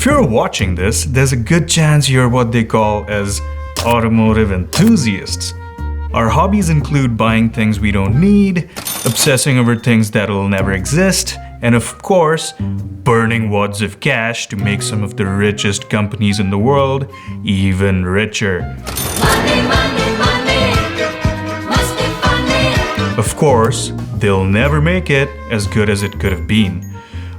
If you're watching this, there's a good chance you're what they call as automotive enthusiasts. Our hobbies include buying things we don't need, obsessing over things that'll never exist, and of course, burning wads of cash to make some of the richest companies in the world even richer. Money, money, money, must be funny. Of course, they'll never make it as good as it could have been.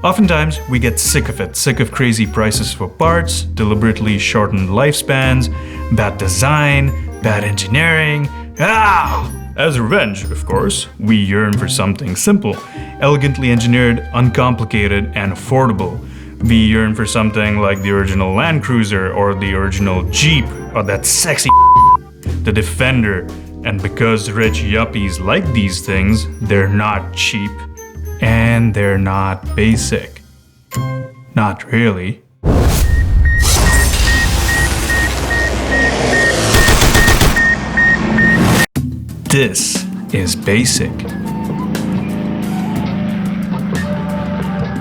Oftentimes, we get sick of it, sick of crazy prices for parts, deliberately shortened lifespans, bad design, bad engineering. As revenge, of course, we yearn for something simple, elegantly engineered, uncomplicated, and affordable. We yearn for something like the original Land Cruiser or the original Jeep or that sexy the Defender. And because rich yuppies like these things, they're not cheap and they're not basic. Not really. This is basic.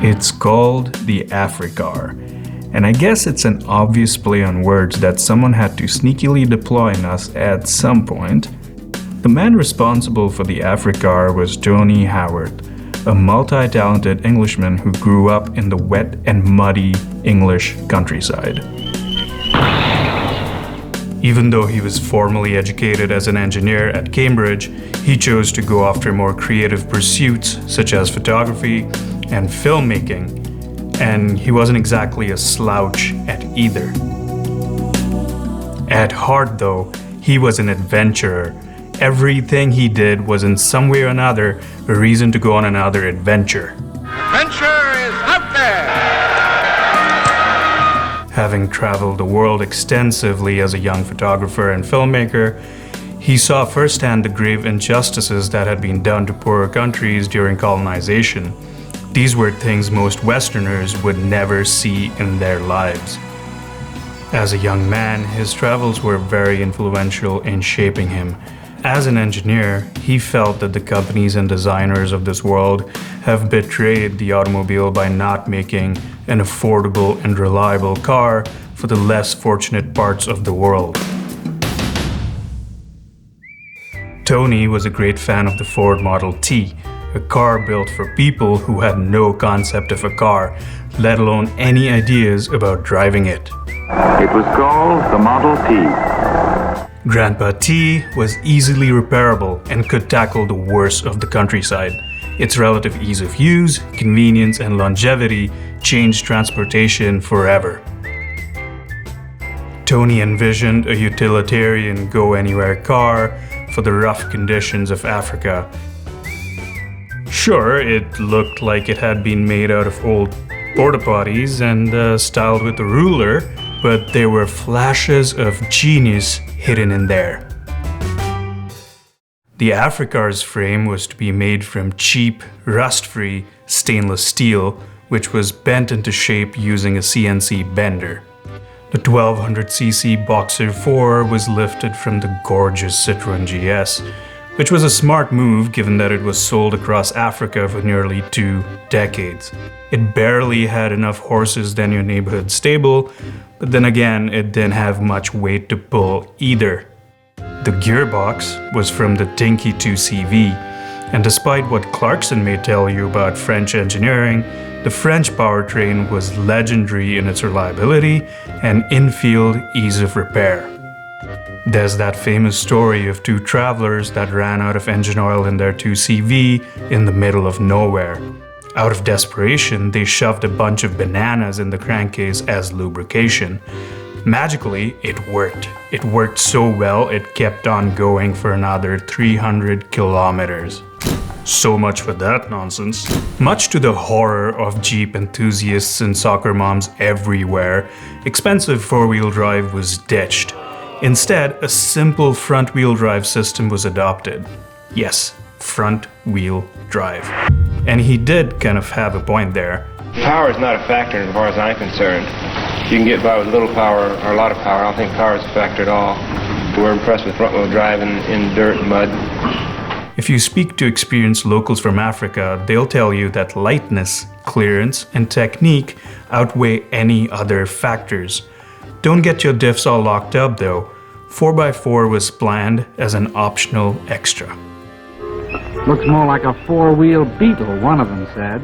It's called the AfriCar, and I guess it's an obvious play on words that someone had to sneakily deploy in us at some point. The man responsible for the AfriCar was Tony Howard, a multi-talented Englishman who grew up in the wet and muddy English countryside. Even though he was formally educated as an engineer at Cambridge, he chose to go after more creative pursuits such as photography and filmmaking, and he wasn't exactly a slouch at either. At heart though, he was an adventurer. Everything he did was in some way or another a reason to go on another adventure. Adventure is out there! Having traveled the world extensively as a young photographer and filmmaker, he saw firsthand the grave injustices that had been done to poorer countries during colonization. These were things most Westerners would never see in their lives. As a young man, his travels were very influential in shaping him. As an engineer, he felt that the companies and designers of this world have betrayed the automobile by not making an affordable and reliable car for the less fortunate parts of the world. Tony was a great fan of the Ford Model T, a car built for people who had no concept of a car, let alone any ideas about driving it. It was called the Model T. Grandpa T was easily repairable and could tackle the worst of the countryside. Its relative ease of use, convenience, and longevity changed transportation forever. Tony envisioned a utilitarian go-anywhere car for the rough conditions of Africa. Sure, it looked like it had been made out of old porta-potties and styled with a ruler, but there were flashes of genius hidden in there. The AfriCar's frame was to be made from cheap, rust-free stainless steel, which was bent into shape using a CNC bender. The 1200cc Boxer 4 was lifted from the gorgeous Citroën GS, which was a smart move given that it was sold across Africa for nearly 2 decades. It barely had enough horses than your neighborhood stable, but then again, it didn't have much weight to pull either. The gearbox was from the Tinky 2CV, and despite what Clarkson may tell you about French engineering, the French powertrain was legendary in its reliability and in-field ease of repair. There's that famous story of 2 travelers that ran out of engine oil in their 2CV in the middle of nowhere. Out of desperation, they shoved a bunch of bananas in the crankcase as lubrication. Magically, it worked. It worked so well, it kept on going for another 300 kilometers. So much for that nonsense. Much to the horror of Jeep enthusiasts and soccer moms everywhere, expensive 4-wheel drive was ditched. Instead, a simple front-wheel drive system was adopted. Yes, front-wheel drive. And he did kind of have a point there. Power is not a factor as far as I'm concerned. You can get by with little power or a lot of power. I don't think power is a factor at all. We're impressed with front-wheel drive in dirt and mud. If you speak to experienced locals from Africa, they'll tell you that lightness, clearance, and technique outweigh any other factors. Don't get your diffs all locked up though. 4x4 was planned as an optional extra. Looks more like a four-wheel Beetle, one of them said.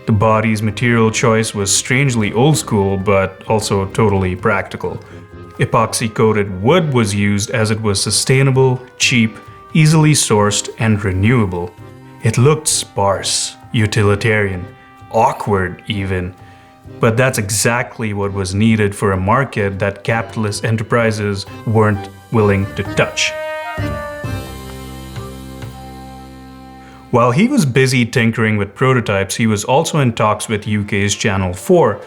The body's material choice was strangely old school, but also totally practical. Epoxy-coated wood was used as it was sustainable, cheap, easily sourced, and renewable. It looked sparse, utilitarian, awkward even. But that's exactly what was needed for a market that capitalist enterprises weren't willing to touch. While he was busy tinkering with prototypes, he was also in talks with UK's Channel 4.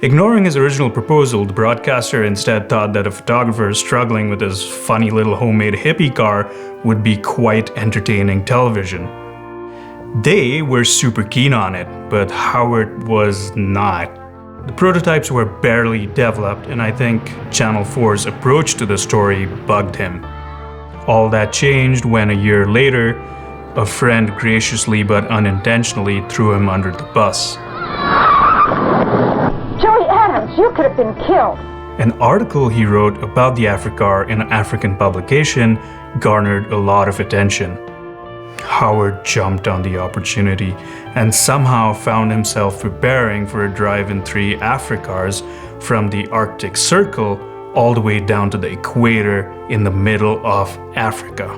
Ignoring his original proposal, the broadcaster instead thought that a photographer struggling with his funny little homemade hippie car would be quite entertaining television. They were super keen on it, but Howard was not. The prototypes were barely developed, and I think Channel 4's approach to the story bugged him. All that changed when a year later, a friend graciously but unintentionally threw him under the bus. Joey Adams, you could have been killed. An article he wrote about the AfriCar in an African publication garnered a lot of attention. Howard jumped on the opportunity and somehow found himself preparing for a drive in 3 AfriCars from the Arctic Circle all the way down to the equator in the middle of Africa.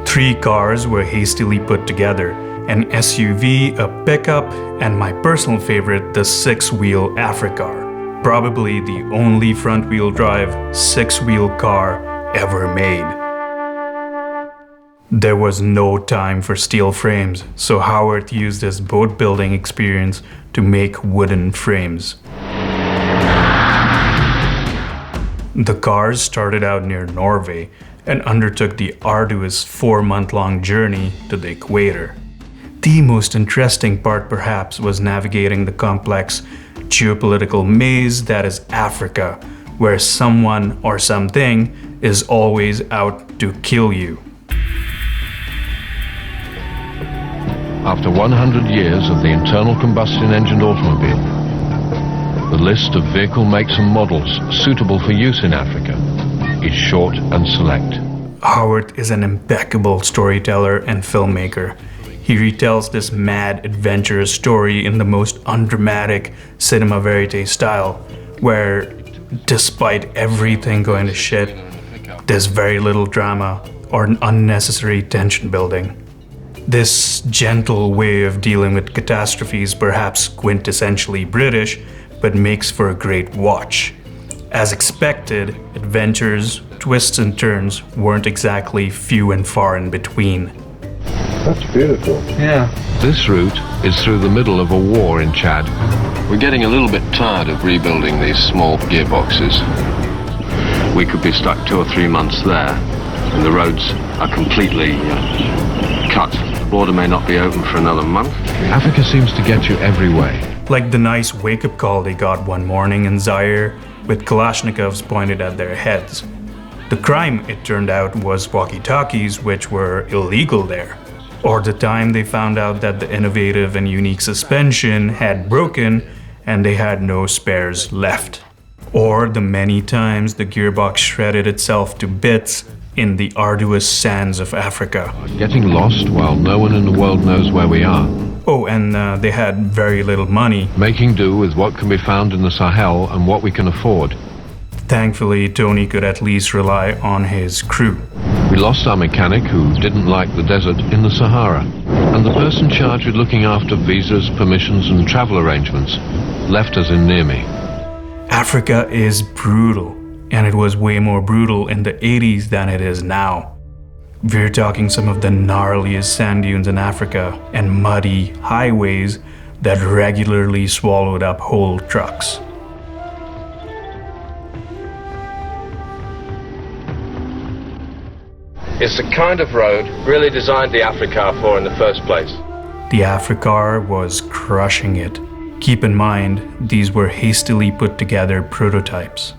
3 cars were hastily put together: an SUV, a pickup, and my personal favorite, the 6-wheel AfriCar, probably the only front-wheel drive 6-wheel car ever made. There was no time for steel frames, so Howard used his boat building experience to make wooden frames. The cars started out near Norway and undertook the arduous 4-month-long journey to the equator. The most interesting part, perhaps, was navigating the complex geopolitical maze that is Africa, where someone or something is always out to kill you. After 100 years of the internal combustion engined automobile, the list of vehicle makes and models suitable for use in Africa is short and select. Howard is an impeccable storyteller and filmmaker. He retells this mad, adventurous story in the most undramatic cinema verite style, where, despite everything going to shit, there's very little drama or unnecessary tension building. This gentle way of dealing with catastrophes, perhaps quintessentially British, but makes for a great watch. As expected, adventures, twists and turns weren't exactly few and far in between. That's beautiful. Yeah. This route is through the middle of a war in Chad. We're getting a little bit tired of rebuilding these small gearboxes. We could be stuck 2 or 3 months there, and the roads are completely cut. The border may not be open for another month. Africa seems to get you every way. Like the nice wake-up call they got one morning in Zaire, with Kalashnikovs pointed at their heads. The crime, it turned out, was walkie-talkies, which were illegal there. Or the time they found out that the innovative and unique suspension had broken and they had no spares left. Or the many times the gearbox shredded itself to bits in the arduous sands of Africa. Getting lost while no one in the world knows where we are. Oh, and they had very little money. Making do with what can be found in the Sahel and what we can afford. Thankfully, Tony could at least rely on his crew. We lost our mechanic who didn't like the desert in the Sahara. And the person charged with looking after visas, permissions and travel arrangements left us in Niamey. Africa is brutal, and it was way more brutal in the 80s than it is now. We're talking some of the gnarliest sand dunes in Africa and muddy highways that regularly swallowed up whole trucks. It's the kind of road really designed the AfriCar for in the first place. The AfriCar was crushing it. Keep in mind, these were hastily put together prototypes.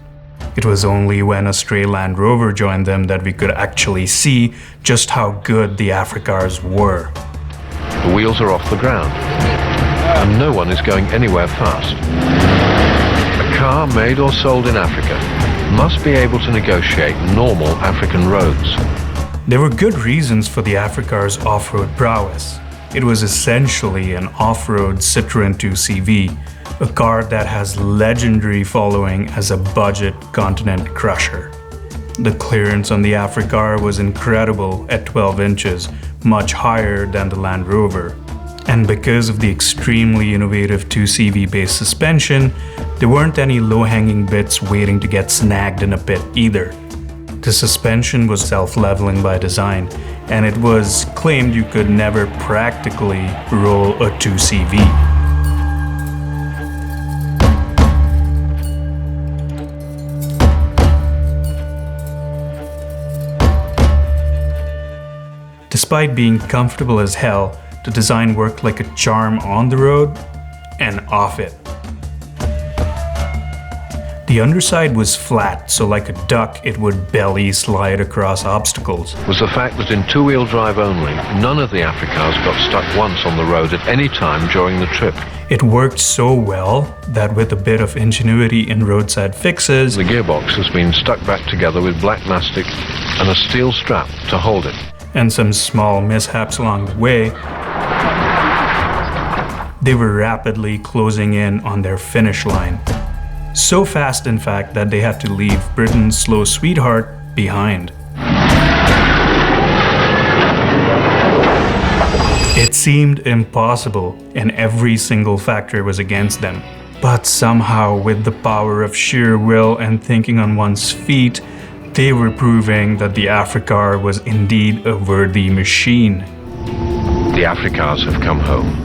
It was only when a stray Land Rover joined them that we could actually see just how good the AfriCars were. The wheels are off the ground. and no one is going anywhere fast. A car made or sold in Africa must be able to negotiate normal African roads. There were good reasons for the AfriCar's off-road prowess. It was essentially an off-road Citroën 2CV, a car that has legendary following as a budget continent crusher. The clearance on the AfriCar was incredible at 12 inches, much higher than the Land Rover. And because of the extremely innovative 2CV-based suspension, there weren't any low-hanging bits waiting to get snagged in a pit either. The suspension was self-leveling by design, and it was claimed you could never practically roll a 2CV. Despite being comfortable as hell, the design worked like a charm on the road and off it. The underside was flat, so like a duck, it would belly slide across obstacles. Was the fact that in two-wheel drive only, none of the AfriCars got stuck once on the road at any time during the trip. It worked so well that with a bit of ingenuity in roadside fixes, The gearbox has been stuck back together with black mastic and a steel strap to hold it. and some small mishaps along the way, they were rapidly closing in on their finish line. So fast, in fact, that they had to leave Britain's slow sweetheart behind. It seemed impossible, and every single factor was against them. But somehow, with the power of sheer will and thinking on one's feet, they were proving that the AfriCar was indeed a worthy machine. The AfriCars have come home.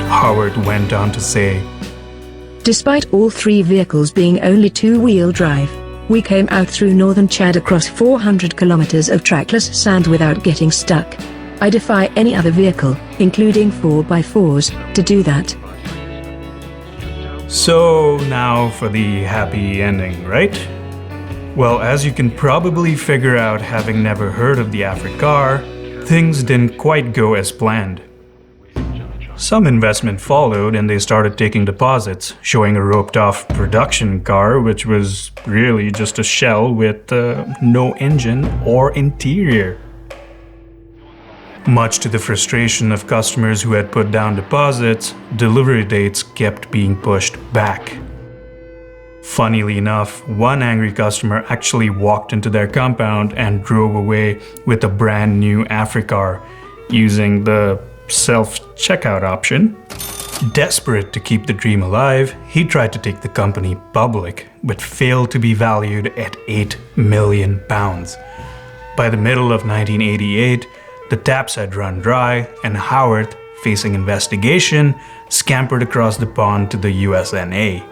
Howard went on to say, "Despite all three vehicles being only two-wheel drive, we came out through northern Chad across 400 kilometers of trackless sand without getting stuck. I defy any other vehicle, including 4x4s, to do that." So now for the happy ending, right? Well, as you can probably figure out having never heard of the AfriCar, things didn't quite go as planned. Some investment followed and they started taking deposits, showing a roped-off production car, which was really just a shell with no engine or interior. Much to the frustration of customers who had put down deposits, delivery dates kept being pushed back. Funnily enough, one angry customer actually walked into their compound and drove away with a brand new AfriCar, using the self-checkout option. Desperate to keep the dream alive, he tried to take the company public, but failed to be valued at £8 million. By the middle of 1988, the taps had run dry, and Howard, facing investigation, scampered across the pond to the USNA.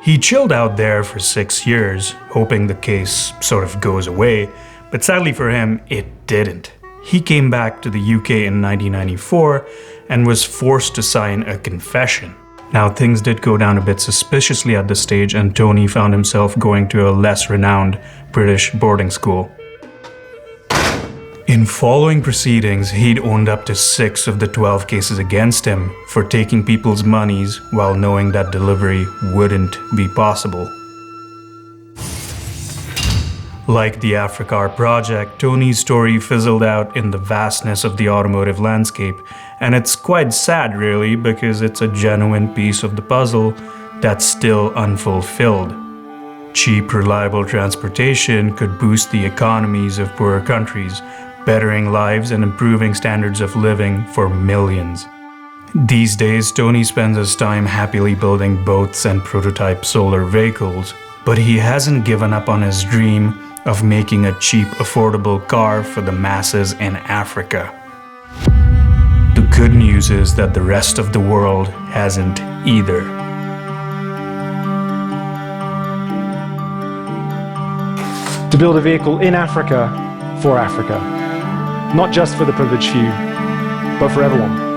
He chilled out there for 6 years, hoping the case sort of goes away, but sadly for him, it didn't. He came back to the UK in 1994 and was forced to sign a confession. Now, things did go down a bit suspiciously at this stage, and Tony found himself going to a less renowned British boarding school. In following proceedings, he'd owned up to 6 of the 12 cases against him for taking people's monies while knowing that delivery wouldn't be possible. Like the AfriCar project, Tony's story fizzled out in the vastness of the automotive landscape, and it's quite sad really, because it's a genuine piece of the puzzle that's still unfulfilled. Cheap, reliable transportation could boost the economies of poorer countries, bettering lives and improving standards of living for millions. These days, Tony spends his time happily building boats and prototype solar vehicles, but he hasn't given up on his dream of making a cheap, affordable car for the masses in Africa. The good news is that the rest of the world hasn't either. To build a vehicle in Africa, for Africa. Not just for the privileged few, but for everyone.